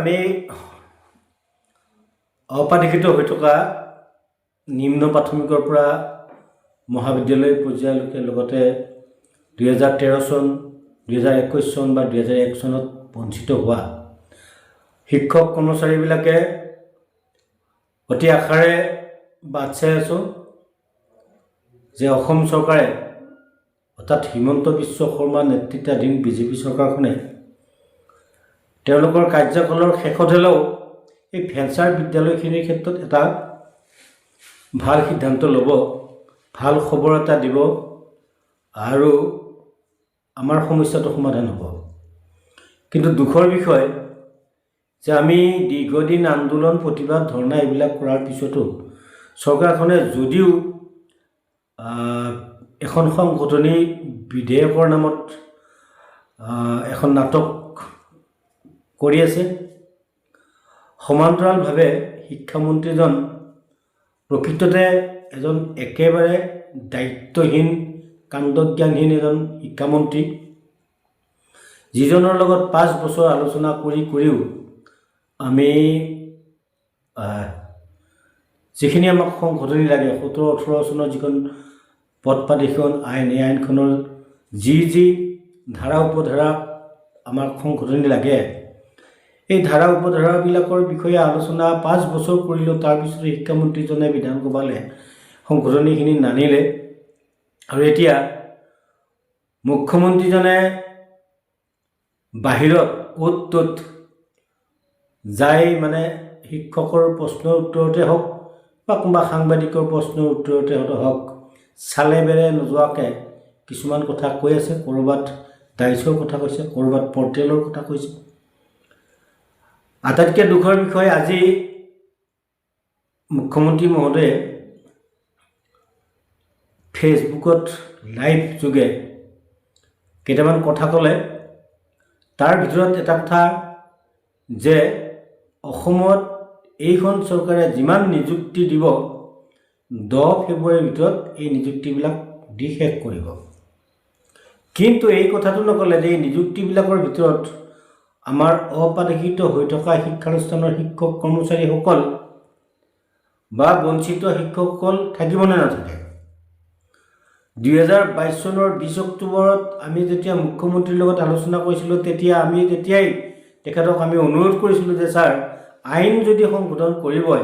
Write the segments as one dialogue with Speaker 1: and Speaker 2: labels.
Speaker 1: আমি অপাধিকৃত হৈ থকা নিম্ন প্ৰাথমিকৰ পৰা মহাবিদ্যালয় পৰ্যায়লৈকে লগতে 2013 চন 2021 চন বা 2001 চনত বঞ্চিত হোৱা শিক্ষক কৰ্মচাৰীবিলাকে অতি আশাৰে বাট চাই আছোঁ যে অসম চৰকাৰে অৰ্থাৎ হিমন্ত বিশ্ব শৰ্মা নেতৃত্বাধীন বিজেপি চৰকাৰখনে তেওঁলোকৰ কাৰ্যকালৰ শেষত হ'লেও এই ভেঞ্চাৰ বিদ্যালয়খিনিৰ ক্ষেত্ৰত এটা ভাল সিদ্ধান্ত ল'ব, ভাল খবৰ এটা দিব আৰু আমাৰ সমস্যাটো সমাধান হ'ব। কিন্তু দুখৰ বিষয় যে আমি দীৰ্ঘদিন আন্দোলন প্ৰতিবাদ ধৰ্ণা এইবিলাক কৰাৰ পিছতো চৰকাৰখনে যদিও এখন সংশোধনী বিধেয়কৰ নামত এখন নাটক কৰি আছে, সমান্তৰালভাৱে শিক্ষামন্ত্ৰীজন প্ৰকৃততে এজন একেবাৰে দায়িত্বহীন কাণ্ডজ্ঞানহীন এজন শিক্ষামন্ত্ৰী, যিজনৰ লগত 5 বছৰ আলোচনা কৰিও আমি যিখিনি আমাক সংশোধনী লাগে 17-18 চনৰ যিখন পথ প্ৰাধিকৰণ আইন, এই আইনখনৰ যি ধাৰা উপধাৰা আমাক সংশোধনী লাগে, এই ধাৰা উপধাৰাবিলাকৰ বিষয়ে আলোচনা 5 বছৰ কৰিলেও তাৰপিছত শিক্ষামন্ত্ৰীজনে বিধানসভালৈ সংশোধনীখিনি নানিলে। আৰু এতিয়া মুখ্যমন্ত্ৰীজনে বাহিৰত অ'ত ত'ত যাই মানে শিক্ষকৰ প্ৰশ্নৰ উত্তৰতে হওক বা কোনোবা সাংবাদিকৰ প্ৰশ্নৰ উত্তৰতে হওক চালে বেৰে নোযোৱাকৈ কিছুমান কথা কৈ আছে। ক'ৰবাত ডাইচৰ কথা কৈছে, ক'ৰবাত পৰ্টেলৰ কথা কৈছে। আটাইতকৈ দুখৰ বিষয়, আজি মুখ্যমন্ত্ৰী মহোদয়ে ফেচবুকত লাইভ যোগে কেইটামান কথা ক'লে। তাৰ ভিতৰত এটা কথা যে অসমত এইখন চৰকাৰে যিমান নিযুক্তি দিব 10 ফেব্ৰুৱাৰীৰ ভিতৰত এই নিযুক্তিবিলাক দি শেষ কৰিব। কিন্তু এই কথাটো নক'লে যে এই নিযুক্তিবিলাকৰ ভিতৰত আমাৰ অপাধিকৃত হৈ থকা শিক্ষানুষ্ঠানৰ শিক্ষক কৰ্মচাৰীসকল বা বঞ্চিত শিক্ষকসকল থাকিব নে নাথাকে। 2022 চনৰ 20 অক্টোবৰত আমি যেতিয়া মুখ্যমন্ত্ৰীৰ লগত আলোচনা কৰিছিলোঁ, তেতিয়াই তেখেতক আমি অনুৰোধ কৰিছিলোঁ যে ছাৰ, আইন যদি সংশোধন কৰিবই,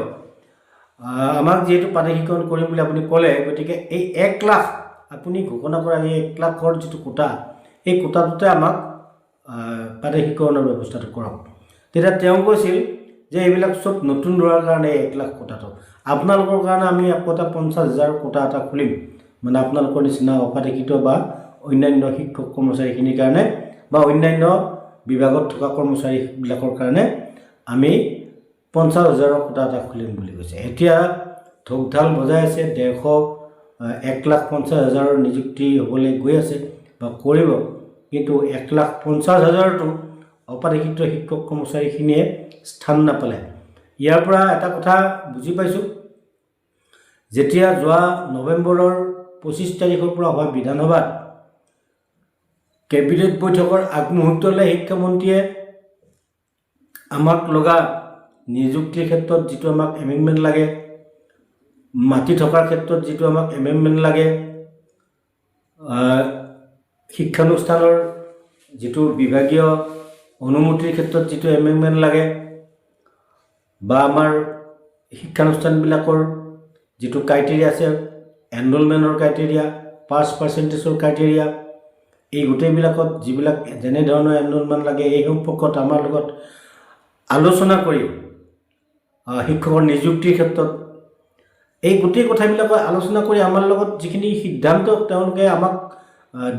Speaker 1: আমাক যিহেতু প্ৰাধিকৰণ কৰিম বুলি আপুনি ক'লে, গতিকে এই 1 লাখ আপুনি ঘোষণা কৰা এই 1 লাখৰ যিটো কোটা, এই কোটাটোতে আমাক প্ৰাধিকৰণৰ ব্যৱস্থাটো কৰক। তেতিয়া তেওঁ কৈছিল যে এইবিলাক চব নতুন ল'ৰাৰ কাৰণে 1 লাখ কোটাটো, আপোনালোকৰ কাৰণে আমি আকৌ এটা 50,000 কোটা এটা খুলিম, মানে আপোনালোকৰ নিচিনা অপাধিকৃত বা অন্যান্য শিক্ষক কৰ্মচাৰীখিনিৰ কাৰণে বা অন্যান্য বিভাগত থকা কৰ্মচাৰীবিলাকৰ কাৰণে আমি 50,000 কোটা এটা খুলিম বুলি কৈছে। এতিয়া ঢোকঢাল বজাই আছে, 1,50,000 নিযুক্তি হ'বলৈ গৈ আছে বা কৰিব, কিন্তু 1,50,000টো অপাধিকৃত শিক্ষক কৰ্মচাৰীখিনিয়ে স্থান নাপালে। ইয়াৰ পৰা এটা কথা বুজি পাইছোঁ, যেতিয়া যোৱা নৱেম্বৰৰ 25 তাৰিখৰ পৰা হোৱা বিধানসভাত কেবিনেট বৈঠকৰ আগমুহূৰ্তলৈ শিক্ষামন্ত্ৰীয়ে আমাক লগা নিযুক্তিৰ ক্ষেত্ৰত যিটো আমাক এমেণ্ডমেণ্ট লাগে, মাটি থকাৰ ক্ষেত্ৰত যিটো আমাক এমেণ্ডমেণ্ট লাগে, শিক্ষানুষ্ঠানৰ যিটো বিভাগীয় অনুমতিৰ ক্ষেত্ৰত যিটো এমেণ্ডমেণ্ট লাগে, বা আমাৰ শিক্ষানুষ্ঠানবিলাকৰ যিটো ক্ৰাইটেৰিয়া আছে, এনৰলমেণ্টৰ ক্ৰাইটেৰিয়া, পাছ পাৰ্চেণ্টেজৰ ক্ৰাইটেৰিয়া, এই গোটেইবিলাকত যিবিলাক যেনেধৰণৰ এনৰলমেণ্ট লাগে, এই সম্পৰ্কত আমাৰ লগত আলোচনা কৰি শিক্ষকৰ নিযুক্তিৰ ক্ষেত্ৰত এই গোটেই কথাবিলাকৰ আলোচনা কৰি আমাৰ লগত যিখিনি সিদ্ধান্ত তেওঁলোকে আমাক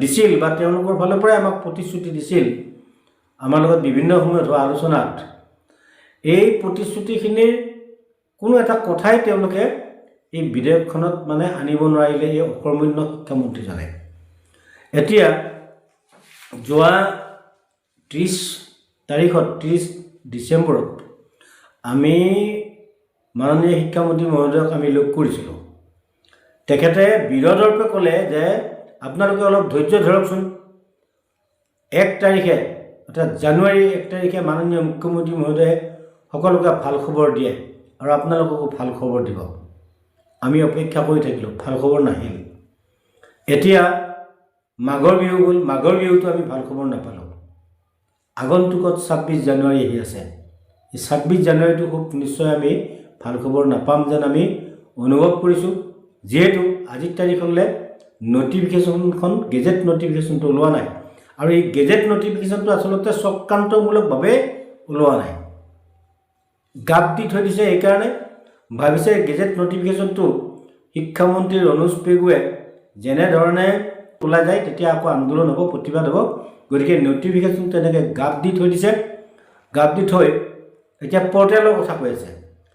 Speaker 1: দিছিল বা তেওঁলোকৰ ফালৰ পৰাই আমাক প্ৰতিশ্ৰুতি দিছিল আমাৰ লগত বিভিন্ন সময়ত হোৱা আলোচনাত, এই প্ৰতিশ্ৰুতিখিনিৰ কোনো এটা কথাই তেওঁলোকে এই বিধেয়কখনত মানে আনিব নোৱাৰিলে এই অকৰ্মণ্য শিক্ষামন্ত্ৰীজনে। এতিয়া যোৱা 30 ডিচেম্বৰত আমি মাননীয় শিক্ষামন্ত্ৰী মহোদয়ক আমি লগ কৰিছিলোঁ। তেখেতে বিৰোধৰপে ক'লে যে আপোনালোকে অলপ ধৈৰ্য ধৰকচোন, 1 তাৰিখে অৰ্থাৎ জানুৱাৰী 1 তাৰিখে মাননীয় মুখ্যমন্ত্ৰী মহোদয়ে সকলোকে ভাল খবৰ দিয়ে আৰু আপোনালোককো ভাল খবৰ দিব। আমি অপেক্ষা কৰি থাকিলোঁ, ভাল খবৰ নাহিল। এতিয়া মাঘৰ বিহু গ'ল, মাঘৰ বিহুতো আমি ভাল খবৰ নাপালোঁ। আগন্তুকত 26 জানুৱাৰী আহি আছে। এই 26 জানুৱাৰীটো খুব নিশ্চয় আমি ভাল খবৰ নাপাম যেন আমি অনুভৱ কৰিছোঁ, যিহেতু আজিৰ তাৰিখলৈ নটিফিকেশ্যনখন গেজেট নটিফিকেশ্যনটো ওলোৱা নাই। আৰু এই গেজেট নটিফিকেশ্যনটো আচলতে চক্ৰান্তমূলকভাৱে ওলোৱা নাই, গাপ দি থৈ দিছে। এইকাৰণে ভাবিছে গেজেট নটিফিকেশ্যনটো শিক্ষামন্ত্ৰী ৰণোজ পেগুৱে যেনেধৰণে ওলাই যায় তেতিয়া আকৌ আন্দোলন হ'ব, প্ৰতিবাদ হ'ব। গতিকে নটিফিকেশ্যন তেনেকৈ গাপ দি থৈ দিছে। গাপ দি থৈ এতিয়া পৰ্টেলৰ কথা কৈ আছে।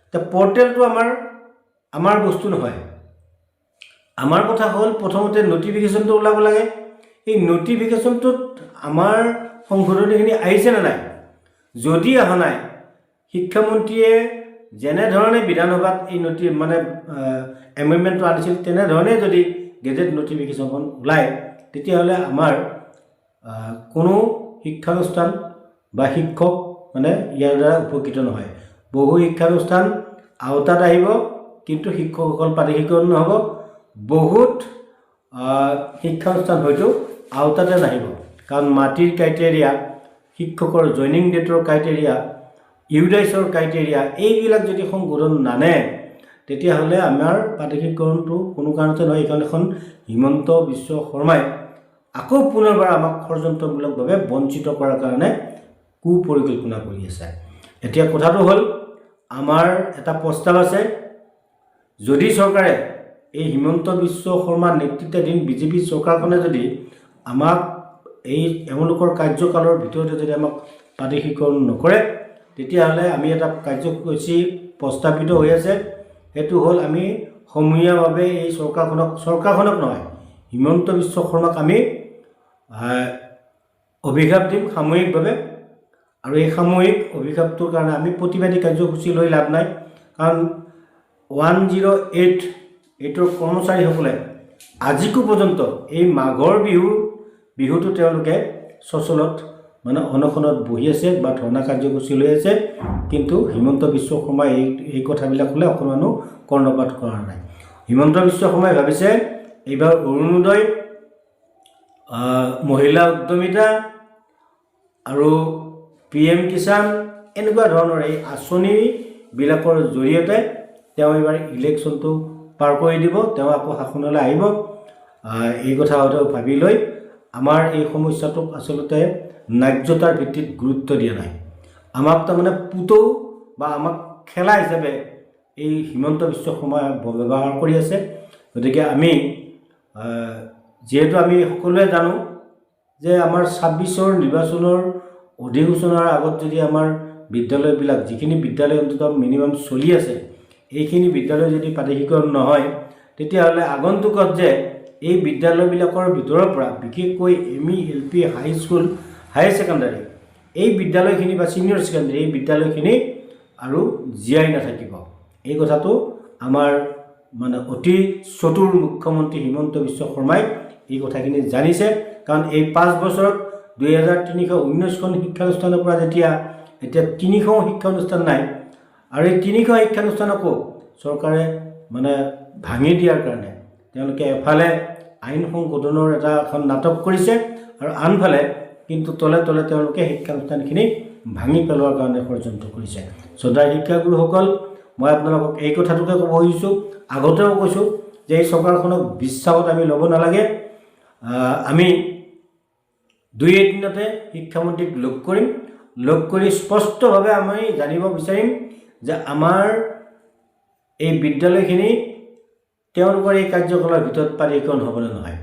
Speaker 1: এতিয়া পৰ্টেলটো আমাৰ বস্তু নহয়। আমাৰ কথা হ'ল প্ৰথমতে নটিফিকেশ্যনটো ওলাব লাগে। এই নটিফিকেশ্যনটোত আমাৰ সংশোধনীখিনি আহিছেনে নাই? যদি অহা নাই, শিক্ষামন্ত্ৰীয়ে যেনেধৰণে বিধানসভাত এই এমেণ্ডমেণ্টটো আনিছিল তেনেধৰণে যদি গেজেট নটিফিকেশ্যনখন ওলায়, তেতিয়াহ'লে আমাৰ কোনো শিক্ষানুষ্ঠান বা শিক্ষক ইয়াৰ দ্বাৰা উপকৃত নহয়। বহু শিক্ষানুষ্ঠান আওতাত আহিব, কিন্তু শিক্ষকসকল প্ৰাধিকৰণ নহ'ব। বহুত শিক্ষানুষ্ঠান হয়তো আওতাতে নাহিব, কাৰণ মাটিৰ ক্ৰাইটেৰিয়া, শিক্ষকৰ জইনিং ডেটৰ ক্ৰাইটেৰিয়া, ইউডাইচৰ ক্ৰাইটেৰিয়া, এইবিলাক যদি সংশোধন নানে, তেতিয়াহ'লে আমাৰ প্ৰাধিকৰণটো কোনো কাৰণতে নহয়। এইখন এখন হিমন্ত বিশ্ব শৰ্মাই আকৌ পুনৰবাৰ আমাক ষড়যন্ত্ৰমূলকভাৱে বঞ্চিত কৰাৰ কাৰণে কুপৰিকল্পনা কৰি আছে। এতিয়া কথাটো হ'ল, আমাৰ এটা প্ৰস্তাৱ আছে, যদি চৰকাৰে এই হিমন্ত বিশ্ব শৰ্মাৰ নেতৃত্বাধীন বিজেপি চৰকাৰখনে যদি আমাক এওঁলোকৰ কাৰ্যকালৰ ভিতৰতে যদি আমাক প্ৰাধিকৰণ নকৰে, তেতিয়াহ'লে আমি এটা কাৰ্যসূচী প্ৰস্তাৱিত হৈ আছে। সেইটো হ'ল, আমি সমূহীয়াভাৱে এই চৰকাৰখনক নহয়, হিমন্ত বিশ্ব শৰ্মাক আমি অভিশাপ দিম সামূহিকভাৱে। আৰু এই সামূহিক অভিশাপটোৰ কাৰণে আমি প্ৰতিবাদী কাৰ্যসূচী লৈ লাভ নাই, কাৰণ 108ৰ কৰ্মচাৰীসকলে আজিকো পৰ্যন্ত এই মাঘৰ বিহুটো তেওঁলোকে সচলত অনশনত বহি আছে বা ধৰ্ণা কাৰ্যসূচী লৈ আছে। কিন্তু হিমন্ত বিশ্ব শৰ্মাই এই কথাবিলাকলৈ অকণমানো কৰ্ণপাত কৰা নাই। হিমন্ত বিশ্ব শৰ্মাই ভাবিছে এইবাৰ অৰুণোদয়, মহিলা উদ্যমিতা আৰু PM কিষাণ এনেকুৱা ধৰণৰ এই আঁচনিবিলাকৰ জৰিয়তে তেওঁ এইবাৰ ইলেকশ্যনটো পাৰ কৰি দিব, তেওঁ আকৌ শাসনলৈ আহিব। এই কথা হয়তো ভাবি লৈ আমাৰ এই সমস্যাটোক আচলতে ন্যায্যতাৰ ভিত্তিত গুৰুত্ব দিয়া নাই। আমাক পুতৌ বা আমাক খেলা হিচাপে এই হিমন্ত বিশ্ব শৰ্মাই ব্যৱহাৰ কৰি আছে। গতিকে আমি যিহেতু আমি সকলোৱে জানো যে আমাৰ 26ৰ নিৰ্বাচনৰ অধিসূচনাৰ আগত যদি আমাৰ বিদ্যালয়বিলাক, যিখিনি বিদ্যালয় অন্ততঃ মিনিমাম চলি আছে, এইখিনি বিদ্যালয় যদি প্ৰাধিকৰণ নহয়, তেতিয়াহ'লে আগন্তুকত যে এই বিদ্যালয়বিলাকৰ ভিতৰৰ পৰা বিশেষকৈ ME, LP, high school, higher secondary এই বিদ্যালয়খিনি বা ছিনিয়ৰ ছেকেণ্ডাৰী এই বিদ্যালয়খিনি আৰু জীয়াই নাথাকিব। এই কথাটো আমাৰ অতি চতুৰ মুখ্যমন্ত্ৰী হিমন্ত বিশ্ব শৰ্মাই এই কথাখিনি জানিছে। কাৰণ এই 5 বছৰত 2319খন শিক্ষানুষ্ঠানৰ পৰা এতিয়া 300 শিক্ষানুষ্ঠান নাই, আৰু এই 300 শিক্ষানুষ্ঠানকো চৰকাৰে ভাঙি দিয়াৰ কাৰণে তেওঁলোকে এফালে আইন সংশোধনৰ এখন নাটক কৰিছে, আৰু আনফালে কিন্তু তলে তলে তেওঁলোকে শিক্ষানুষ্ঠানখিনি ভাঙি পেলোৱাৰ কাৰণে ষড়যন্ত্ৰ কৰিছে। শ্ৰদ্ধাৰ শিক্ষাগুৰুসকল, মই আপোনালোকক এই কথাটোকে ক'ব খুজিছোঁ, আগতেও কৈছোঁ যে এই চৰকাৰখনক বিশ্বাসত আমি ল'ব নালাগে। আমি 2 এদিনতে শিক্ষামন্ত্ৰীক লগ কৰিম, লগ কৰি স্পষ্টভাৱে আমি জানিব বিচাৰিম যে আমাৰ এই বিদ্যালয়খিনি তেওঁলোকৰ এই কাৰ্যকালৰ ভিতৰত প্ৰাধিকৰণ হ'বনে নহয়।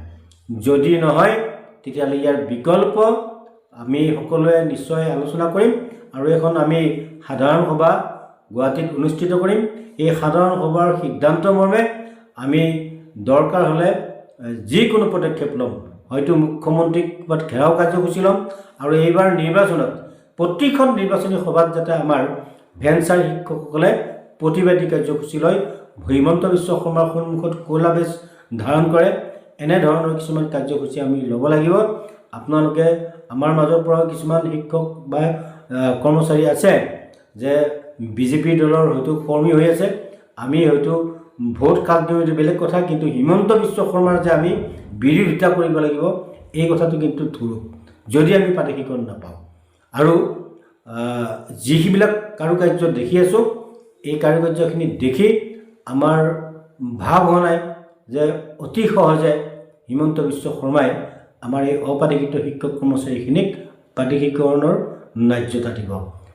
Speaker 1: যদি নহয়, তেতিয়াহ'লে ইয়াৰ বিকল্প আমি সকলোৱে নিশ্চয় আলোচনা কৰিম, আৰু এখন আমি সাধাৰণ সভা গুৱাহাটীত অনুষ্ঠিত কৰিম। এই সাধাৰণ সভাৰ সিদ্ধান্ত মৰ্মে আমি দৰকাৰ হ'লে যিকোনো পদক্ষেপ ল'ম, হয়তো মুখ্যমন্ত্ৰীক ক'ৰবাত ঘেৰাও কাৰ্যসূচী ল'ম, আৰু এইবাৰ নিৰ্বাচনত প্ৰতিখন নিৰ্বাচনী সভাত যাতে আমাৰ ভেঞ্চাৰ শিক্ষকসকলে প্ৰতিবাদী কাৰ্যসূচী লয়, হিমন্ত বিশ্ব শৰ্মাৰ সন্মুখত ক'লা বেজ ধাৰণ কৰে, এনেধৰণৰ কিছুমান কাৰ্যসূচী আমি ল'ব লাগিব। আপোনালোকে আমাৰ মাজৰ পৰা কিছুমান শিক্ষক বা কৰ্মচাৰী আছে যে বিজেপি দলৰ হয়তো কৰ্মী হৈ আছে, আমি হয়তো ভোট কাক দিওঁ এইটো বেলেগ কথা, কিন্তু হিমন্ত বিশ্ব শৰ্মাৰ যে আমি বিৰোধিতা কৰিব লাগিব এই কথাটো কিন্তু ধৰো যদি আমি প্ৰাদেশিকৰণ নাপাওঁ। আৰু যিবিলাক কাৰুকাৰ্য দেখি আছোঁ এই কাৰুকাৰ্যখিনি দেখি আমাৰ ভাৱ হোৱা নাই যে অতি সহজে হিমন্ত বিশ্ব শৰ্মাই আমাৰ এই অপ্ৰাদেশিত শিক্ষক কৰ্মচাৰীখিনিক প্ৰাদেশিকৰণৰ ন্যায্যতা দিব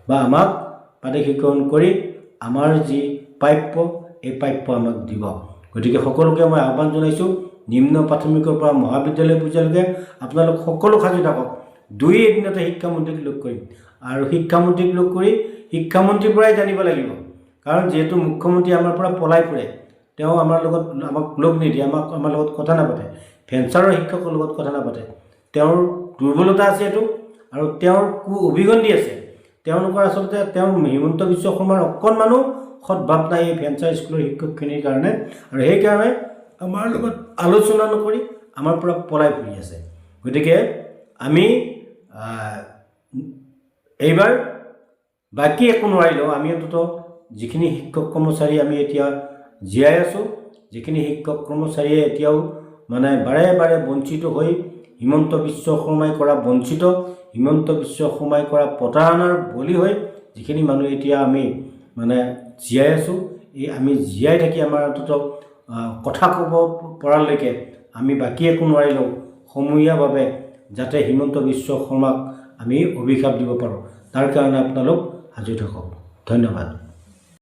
Speaker 1: বা আমাক প্ৰাদেশিকৰণ কৰি আমাৰ যি প্ৰাপ্য এই প্ৰাপ্য আমাক দিব। গতিকে সকলোকে মই আহ্বান জনাইছোঁ, নিম্ন প্ৰাথমিকৰ পৰা মহাবিদ্যালয় পৰ্যায়লৈকে আপোনালোক সকলো সাজু থাকক। 2 এদিনতে শিক্ষামন্ত্ৰীক লগ কৰিম আৰু শিক্ষামন্ত্ৰীক লগ কৰি শিক্ষামন্ত্ৰীৰ পৰাই জানিব লাগিব, কাৰণ যিহেতু মুখ্যমন্ত্ৰী আমাৰ পৰা পলাই ফুৰে, তেওঁ আমাক লগ নিদিয়ে, আমাৰ লগত কথা নাপাতে, ভেঞ্চাৰৰ শিক্ষকৰ লগত কথা নাপাতে। তেওঁৰ দুৰ্বলতা আছে এইটো, আৰু তেওঁৰ অভিগন্ধি আছে। তেওঁলোকৰ আচলতে তেওঁ হিমন্ত বিশ্ব শৰ্মাৰ অকণমানো সদ্ভাৱ নাই এই ভেঞ্চাৰ স্কুলৰ শিক্ষকখিনিৰ কাৰণে, আৰু সেইকাৰণে আমাৰ লগত আলোচনা নকৰি আমাৰ পৰা পলাই ফুৰি আছে। গতিকে আমি এইবাৰ বাকী একো নোৱাৰিলেও আমি অন্ততঃ যিখিনি শিক্ষক কৰ্মচাৰী আমি এতিয়া জীয়াই আছোঁ, যিখিনি শিক্ষক কৰ্মচাৰীয়ে এতিয়াও মানে বাৰে বাৰে বঞ্চিত হৈ হিমন্ত বিশ্ব শৰ্মাই কৰা বঞ্চিত, হিমন্ত বিশ্ব শৰ্মাই কৰা প্ৰতাৰণাৰ বলি হৈ যিখিনি মানুহ এতিয়া আমি মানে জীয়াই আছোঁ, এই আমি জীয়াই থাকি আমাৰ অন্ততঃ কথা ক'ব পৰালৈকে আমি বাকী একো নোৱাৰিলেও সমূহীয়াভাৱে যাতে হিমন্ত বিশ্ব শৰ্মাক আমি অভিশাপ দিব পাৰোঁ, তাৰ কাৰণে আপোনালোক সাজু থাকক। ধন্যবাদ।